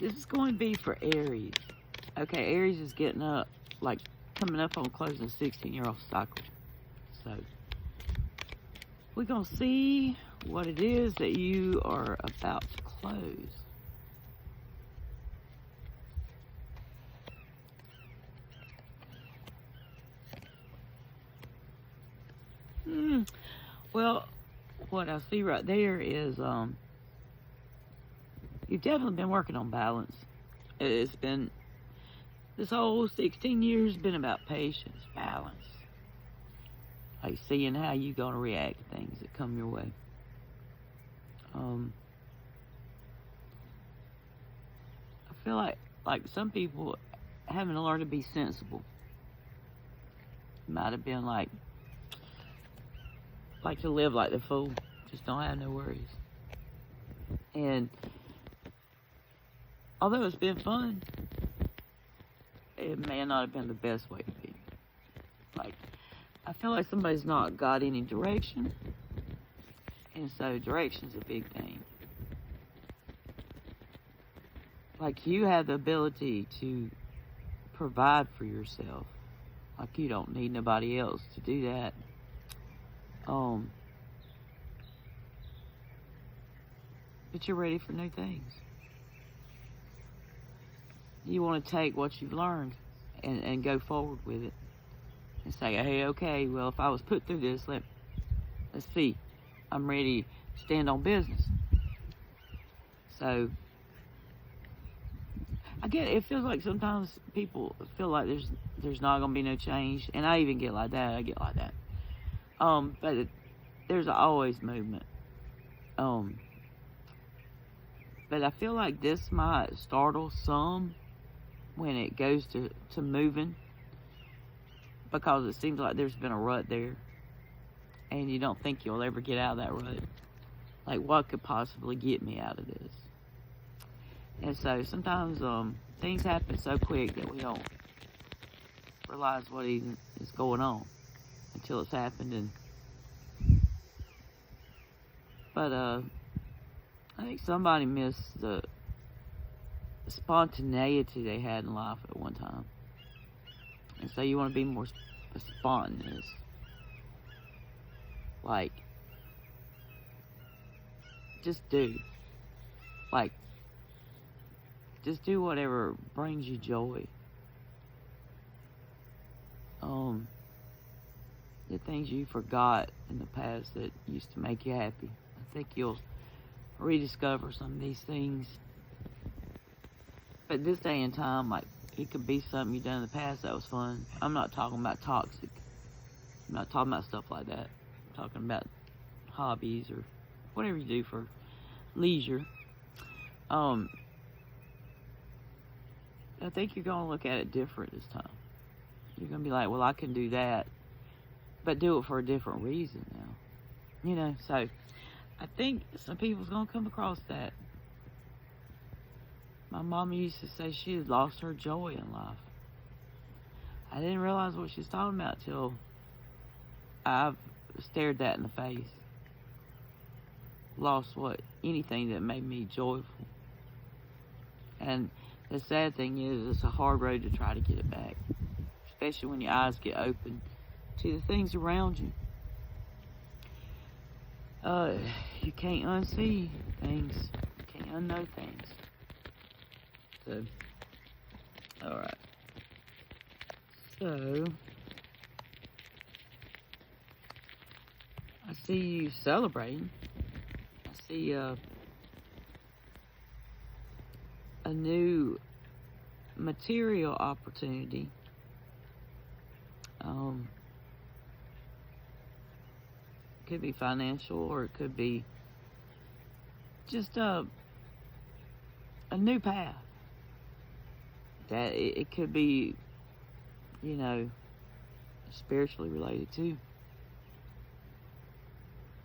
This is going to be for Aries. Okay, Aries is getting up, like coming up on closing a 16-year-old cycle. So we're going to see what it is that you are about to close. Well, what I see right there is you've definitely been working on balance. It's been, this whole 16 years been about patience, balance. Like seeing how you're going to react to things that come your way. I feel like some people having to learn to be sensible. Might have been like to live like the fool. Just don't have no worries. And although it's been fun, it may not have been the best way to be. Like, I feel like somebody's not got any direction. And so direction's a big thing. Like, you have the ability to provide for yourself. Like, you don't need nobody else to do that. But you're ready for new things. You want to take what you've learned and go forward with it. And say, hey, okay, well, if I was put through this, let's see. I'm ready to stand on business. So, I get it. It feels like sometimes people feel like there's not going to be no change. And I even get like that. I get like that. But there's always movement. But I feel like this might startle some when it goes to moving, because it seems like there's been a rut there and you don't think you'll ever get out of that rut. Like, what could possibly get me out of this? And so sometimes things happen so quick that we don't realize what even is going on until it's happened. But I think somebody missed the spontaneity they had in life at one time. And so you want to be more spontaneous. Like, just do. Like, just do whatever brings you joy. The things you forgot in the past that used to make you happy. I think you'll rediscover some of these things. But this day and time, like, it could be something you've done in the past that was fun. I'm not talking about toxic. I'm not talking about stuff like that. I'm talking about hobbies or whatever you do for leisure. I think you're going to look at it different this time. You're going to be like, well, I can do that, but do it for a different reason now. You know, so I think some people's going to come across that. My mama used to say she had lost her joy in life. I didn't realize what she was talking about till I've stared that in the face. Lost anything that made me joyful. And the sad thing is, it's a hard road to try to get it back. Especially when your eyes get open to the things around you. You can't unsee things. You can't unknow things. So, alright. So, I see you celebrating. I see a new material opportunity. Could be financial, or it could be just a new path. That it could be, you know, spiritually related too.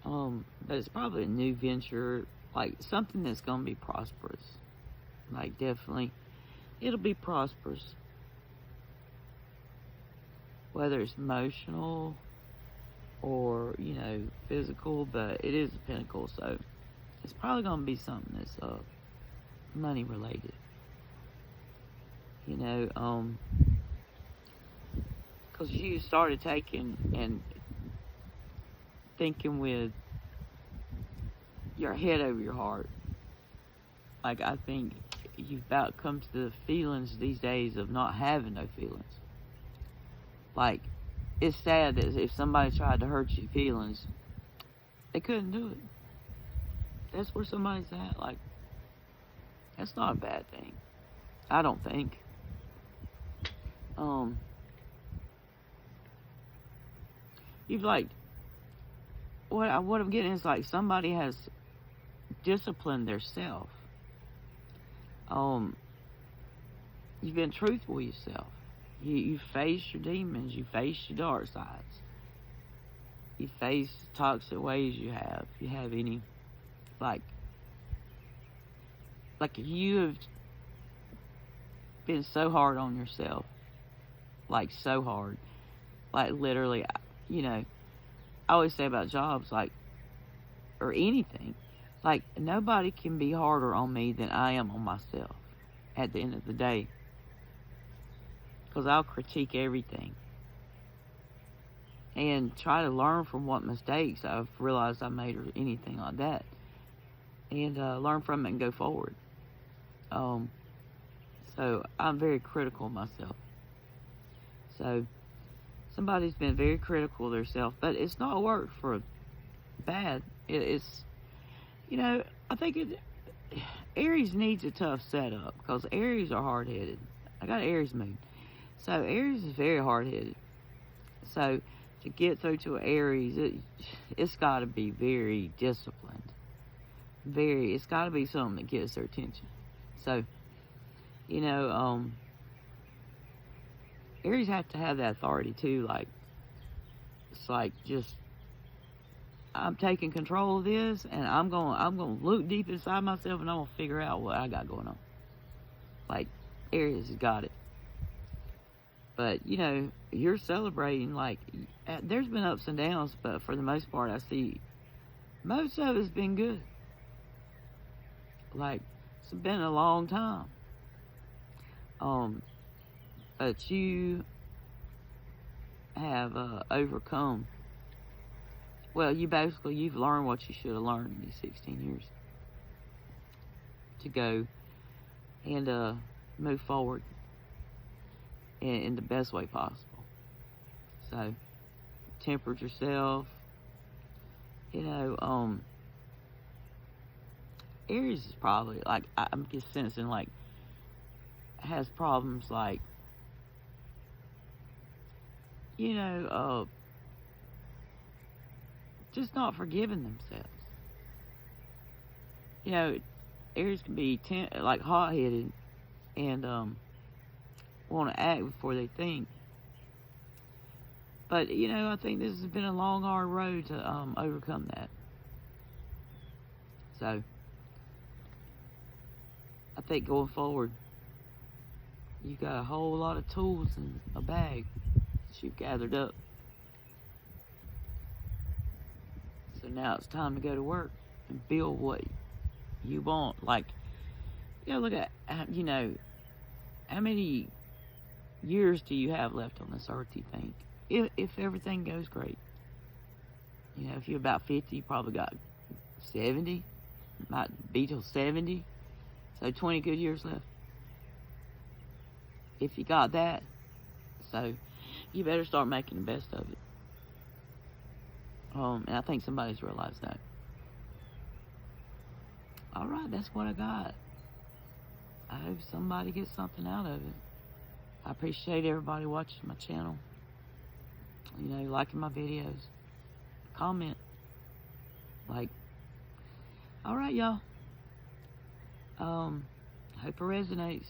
But it's probably a new venture, like something that's gonna be prosperous. Like, definitely, it'll be prosperous. Whether it's emotional or, you know, physical, but it is a pinnacle, so it's probably gonna be something that's money related. You know, because you started taking and thinking with your head over your heart. Like, I think you've about come to the feelings these days of not having no feelings. Like, it's sad that if somebody tried to hurt your feelings, they couldn't do it. That's where somebody's at. Like, that's not a bad thing. I don't think. You've like, what I'm getting is like somebody has disciplined themselves. You've been truthful with yourself. You face your demons. You face your dark sides. You face toxic ways you have. If you have any, like you have been so hard on yourself, like so hard, like literally, you know, I always say about jobs, like, or anything, like nobody can be harder on me than I am on myself at the end of the day, because I'll critique everything and try to learn from what mistakes I've realized I made or anything like that, and learn from it and go forward. So I'm very critical of myself. So somebody's been very critical of themselves, but it's not worked for bad. It's, you know, I think Aries needs a tough setup, because Aries are hard-headed. I got Aries moon. So Aries is very hard-headed. So to get through to Aries, it's got to be very disciplined. It's got to be something that gets their attention. So, you know, Aries have to have that authority too. Like, it's like, just, I'm taking control of this, and I'm gonna look deep inside myself, and I'm gonna figure out what I got going on. Like, Aries has got it. But, you know, you're celebrating, like, there's been ups and downs, but for the most part, I see most of it's been good. Like, it's been a long time. But you have overcome. Well, you've learned what you should have learned in these 16 years to go and move forward in the best way possible. So, tempered yourself. You know, Aries is probably, like, I'm just sensing, like, has problems, like, you know, just not forgiving themselves. You know, Aries can be like hot-headed and want to act before they think. But, you know, I think this has been a long, hard road to overcome that. So, I think going forward, you've got a whole lot of tools in a bag that you've gathered up. So now it's time to go to work and build what you want. Like, you know, look at, you know, how many years do you have left on this earth, you think? If everything goes great. You know, if you're about 50, you probably got 70. Might be till 70. So 20 good years left. If you got that. So you better start making the best of it. And I think somebody's realized that. Alright, that's what I got. I hope somebody gets something out of it. I appreciate everybody watching my channel. You know, liking my videos. Comment. Like. Alright, y'all. Hope it resonates.